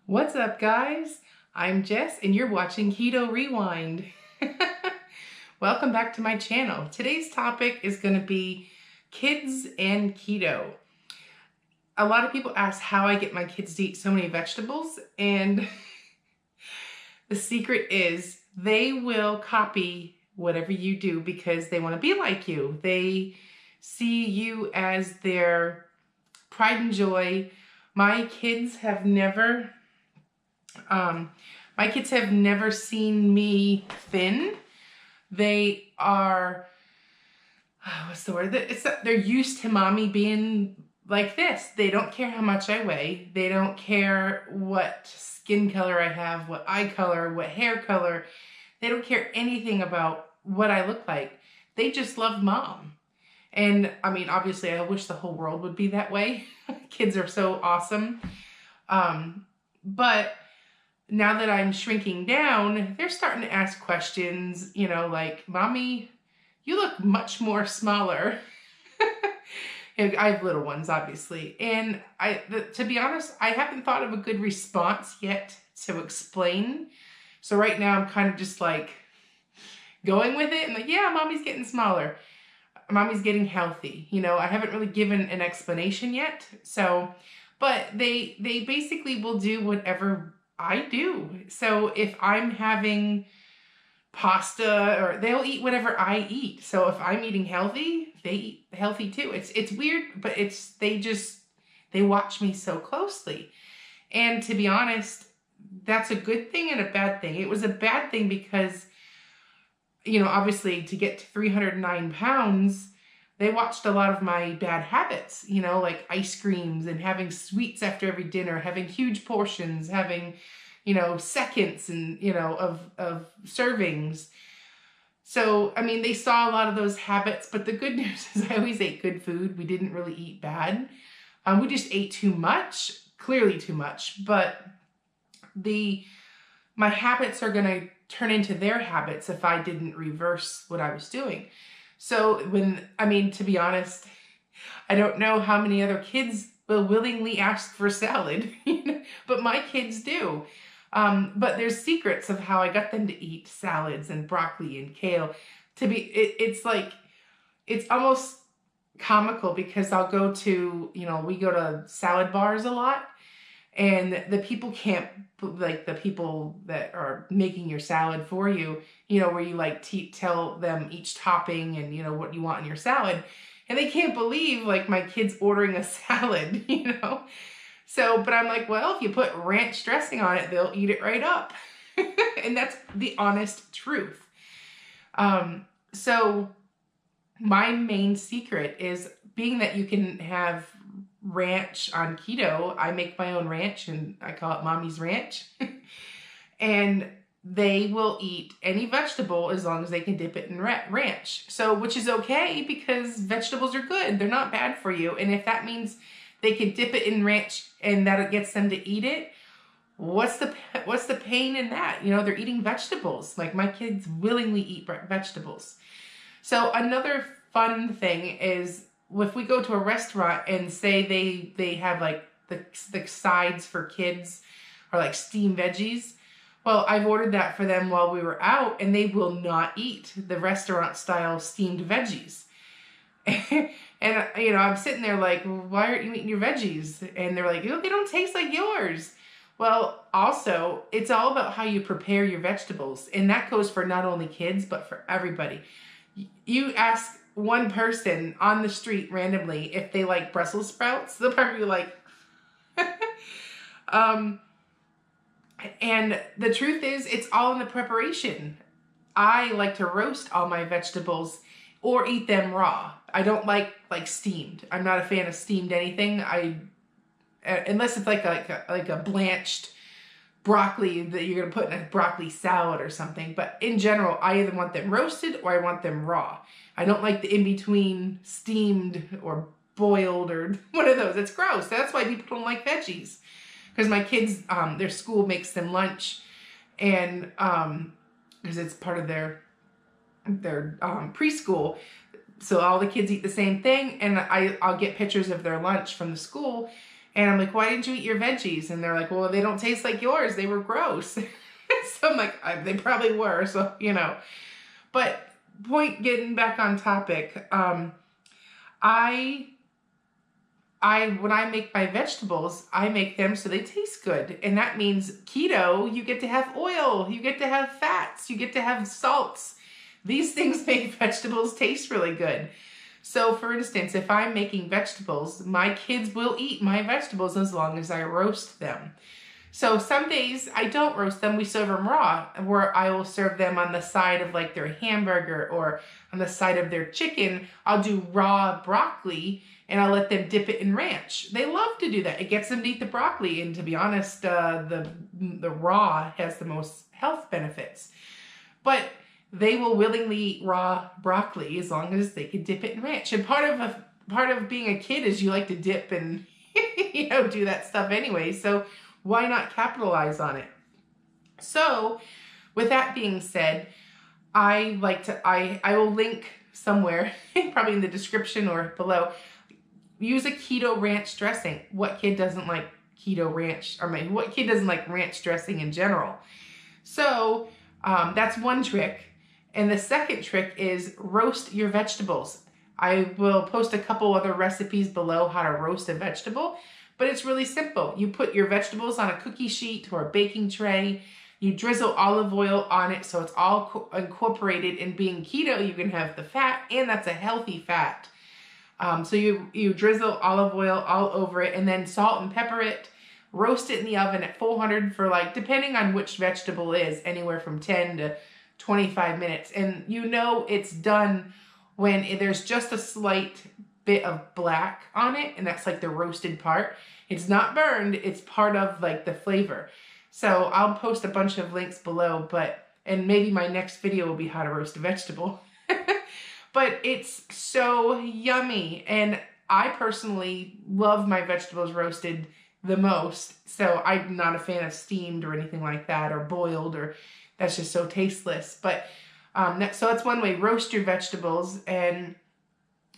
What's up, guys? I'm Jess, and you're watching Keto Rewind. Welcome back to my channel. Today's topic is going to be kids and keto. A lot of people ask how I get my kids to eat so many vegetables, and the secret is they will copy whatever you do because they want to be like you. They see you as their pride and joy. My kids have never seen me thin. They are, what's the word? They're used to mommy being like this. They don't care how much I weigh. They don't care what skin color I have, what eye color, what hair color. They don't care anything about what I look like. They just love mom. And I mean, obviously, I wish the whole world would be that way. Kids are so awesome. But now that I'm shrinking down, they're starting to ask questions, like, Mommy, you look much more smaller. And I have little ones, obviously. And to be honest, I haven't thought of a good response yet to explain. So right now I'm kind of just like going with it. And like, yeah, mommy's getting smaller. Mommy's getting healthy. I haven't really given an explanation yet. So, but they basically will do whatever I do. So if I'm having pasta, or they'll eat whatever I eat. So if I'm eating healthy, they eat healthy too. It's weird, but they watch me so closely. And to be honest, that's a good thing and a bad thing. It was a bad thing because, obviously to get to 309 pounds, they watched a lot of my bad habits, like ice creams and having sweets after every dinner, having huge portions, having, seconds and, of servings. So, I mean, they saw a lot of those habits, but the good news is I always ate good food. We didn't really eat bad. We just ate too much, clearly too much, but my habits are going to turn into their habits if I didn't reverse what I was doing. So to be honest, I don't know how many other kids will willingly ask for salad, but my kids do. But there's secrets of how I got them to eat salads and broccoli and kale. It's almost comical because I'll go to, we go to salad bars a lot, and the people can't, like the people that are making your salad for you, where you like tell them each topping and, what you want in your salad. And they can't believe like my kid's ordering a salad, So, but I'm like, well, if you put ranch dressing on it, they'll eat it right up. And that's the honest truth. So my main secret is being that you can have ranch on keto. I make my own ranch and I call it Mommy's Ranch. And they will eat any vegetable as long as they can dip it in ranch. So, which is okay because vegetables are good. They're not bad for you. And if that means they can dip it in ranch and that it gets them to eat it, what's the pain in that? They're eating vegetables. Like my kids willingly eat vegetables. So another fun thing is if we go to a restaurant and say they have like the sides for kids are like steamed veggies. Well, I've ordered that for them while we were out, and they will not eat the restaurant style steamed veggies. And I'm sitting there like, why aren't you eating your veggies? And they're like, they don't taste like yours. Well, also, it's all about how you prepare your vegetables. And that goes for not only kids, but for everybody. You ask one person on the street randomly if they like Brussels sprouts, they'll probably be like, and the truth is, it's all in the preparation. I like to roast all my vegetables or eat them raw. I don't like steamed. I'm not a fan of steamed anything. Unless it's like a blanched broccoli that you're gonna put in a broccoli salad or something. But in general, I either want them roasted or I want them raw. I don't like the in-between steamed or boiled or one of those. It's gross. That's why people don't like veggies. Because my kids, their school makes them lunch, and because it's part of their preschool, so all the kids eat the same thing, and I'll get pictures of their lunch from the school, And I'm like, why didn't you eat your veggies? And they're like, well, they don't taste like yours. They were gross. So I'm like, they probably were. So, but getting back on topic, when I make my vegetables, I make them so they taste good. And that means keto, you get to have oil, you get to have fats, you get to have salts. These things make vegetables taste really good. So for instance, if I'm making vegetables, my kids will eat my vegetables as long as I roast them. So some days I don't roast them, we serve them raw, where I will serve them on the side of like their hamburger or on the side of their chicken. I'll do raw broccoli and I'll let them dip it in ranch. They love to do that. It gets them to eat the broccoli, and to be honest, the raw has the most health benefits. But they will willingly eat raw broccoli as long as they can dip it in ranch. And part of being a kid is you like to dip and do that stuff anyway. So why not capitalize on it? So with that being said, I will link somewhere, probably in the description or below, use a keto ranch dressing. What kid doesn't like keto ranch? Or maybe what kid doesn't like ranch dressing in general? So that's one trick. And the second trick is roast your vegetables. I will post a couple other recipes below how to roast a vegetable, but it's really simple. You put your vegetables on a cookie sheet or a baking tray. You drizzle olive oil on it so it's all incorporated. In being keto, you can have the fat, and that's a healthy fat. So you drizzle olive oil all over it, and then salt and pepper it. Roast it in the oven at 400 for, like, depending on which vegetable is, anywhere from 10 to 25 minutes. And it's done when there's just a slight bit of black on it, and that's like the roasted part. It's not burned, it's part of like the flavor. So I'll post a bunch of links below, and maybe my next video will be how to roast a vegetable. But it's so yummy, and I personally love my vegetables roasted the most. So I'm not a fan of steamed or anything like that, or boiled, or that's just so tasteless. But so that's one way, roast your vegetables. And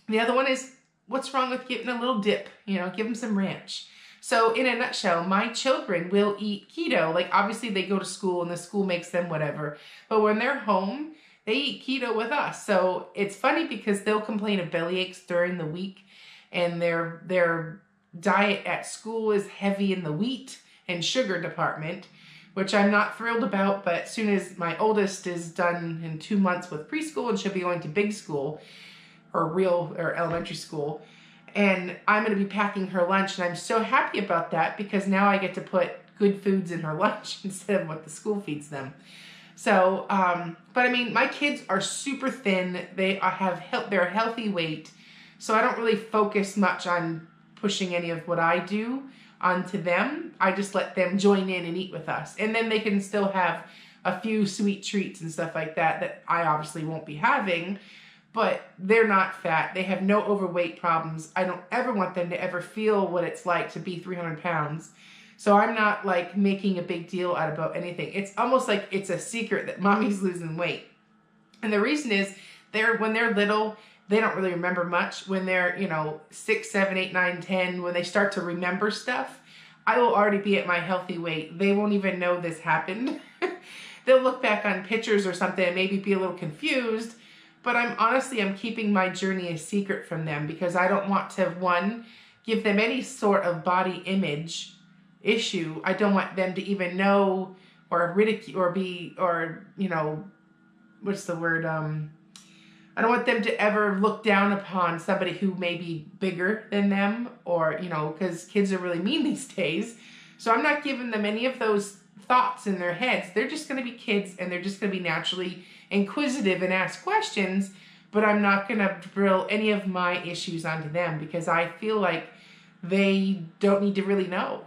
the other one is, what's wrong with giving a little dip? Give them some ranch. So in a nutshell, my children will eat keto. Like, obviously they go to school and the school makes them whatever. But when they're home, they eat keto with us. So it's funny because they'll complain of belly aches during the week, and their diet at school is heavy in the wheat and sugar department, which I'm not thrilled about. But as soon as my oldest is done in 2 months with preschool, and she'll be going to big school or elementary school, and I'm going to be packing her lunch, and I'm so happy about that because now I get to put good foods in her lunch instead of what the school feeds them. So, but I mean, my kids are super thin. They're a healthy weight, so I don't really focus much on pushing any of what I do onto them. I just let them join in and eat with us, and then they can still have a few sweet treats and stuff like that I obviously won't be having. But they're not fat. They have no overweight problems. I don't ever want them to ever feel what it's like to be 300 pounds. So I'm not like making a big deal out about anything. It's almost like it's a secret that mommy's losing weight. And the reason is when they're little, they don't really remember much. When they're, 6, 7, 8, 9, 10, when they start to remember stuff, I will already be at my healthy weight. They won't even know this happened. They'll look back on pictures or something and maybe be a little confused. But I'm keeping my journey a secret from them because I don't want to, one, give them any sort of body image issue. I don't want them to even know or ridicule or what's the word? I don't want them to ever look down upon somebody who may be bigger than them, or, because kids are really mean these days. So I'm not giving them any of those thoughts in their heads. They're just going to be kids, and they're just going to be naturally inquisitive and ask questions, but I'm not going to drill any of my issues onto them because I feel like they don't need to really know,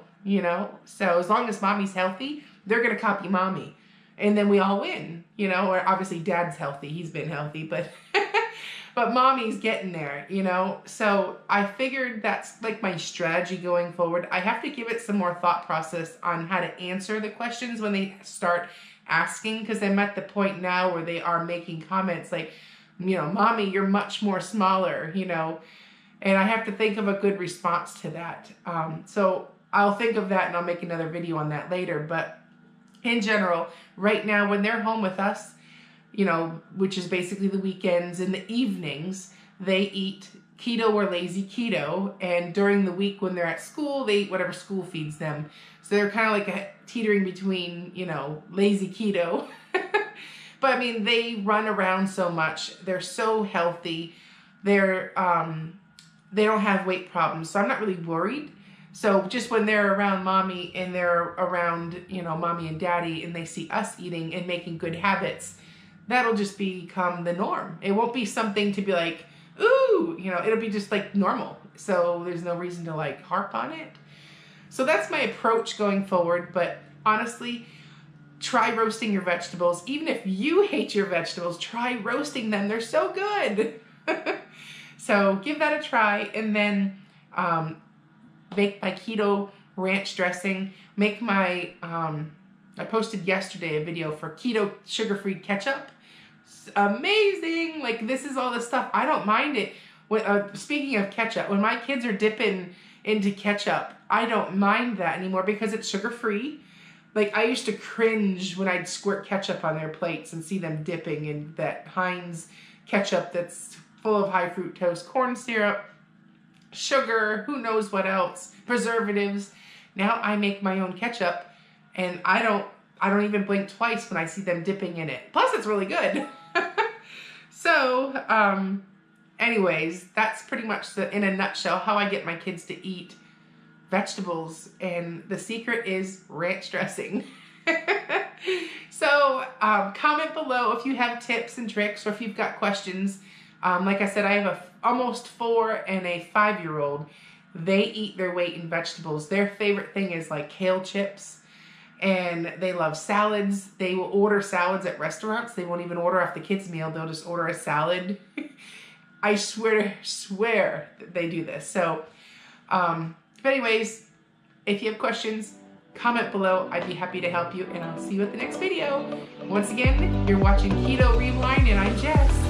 So as long as mommy's healthy, they're going to copy mommy, and then we all win, or obviously dad's healthy. He's been healthy, but but mommy's getting there, So I figured that's like my strategy going forward. I have to give it some more thought process on how to answer the questions when they start asking, because I'm at the point now where they are making comments like, mommy, you're much more smaller, And I have to think of a good response to that. So I'll think of that and I'll make another video on that later. But in general, right now when they're home with us, you know, which is basically the weekends and the evenings, they eat keto or lazy keto. And during the week when they're at school, they eat whatever school feeds them. So they're kind of like teetering between, you know, lazy keto. But I mean, they run around so much. They're so healthy. They're, they don't have weight problems. So I'm not really worried. So just when they're around mommy and they're around, you know, mommy and daddy, and they see us eating and making good habits, that'll just become the norm. It won't be something to be like, ooh, you know, it'll be just like normal. So there's no reason to like harp on it. So that's my approach going forward. But honestly, try roasting your vegetables. Even if you hate your vegetables, try roasting them. They're so good. So give that a try. And then make my keto ranch dressing. Make my, I posted yesterday a video for keto sugar-free ketchup. It's amazing. Like, this is all the stuff. I don't mind it. When, speaking of ketchup, when my kids are dipping into ketchup, I don't mind that anymore because it's sugar-free. Like, I used to cringe when I'd squirt ketchup on their plates and see them dipping in that Heinz ketchup that's full of high fructose corn syrup, sugar, who knows what else, preservatives. Now I make my own ketchup, and I don't even blink twice when I see them dipping in it. Plus, it's really good. So, anyways, that's pretty much in a nutshell how I get my kids to eat vegetables, and the secret is ranch dressing. So comment below if you have tips and tricks, or if you've got questions. Like I said, I have a almost 4 and a 5-year-old. They eat their weight in vegetables. Their favorite thing is like kale chips, and they love salads. They will order salads at restaurants. They won't even order off the kids' meal. They'll just order a salad. I swear that they do this. So, but anyways, if you have questions, comment below. I'd be happy to help you, and I'll see you at the next video. Once again, you're watching Keto Rewind, and I'm Jess.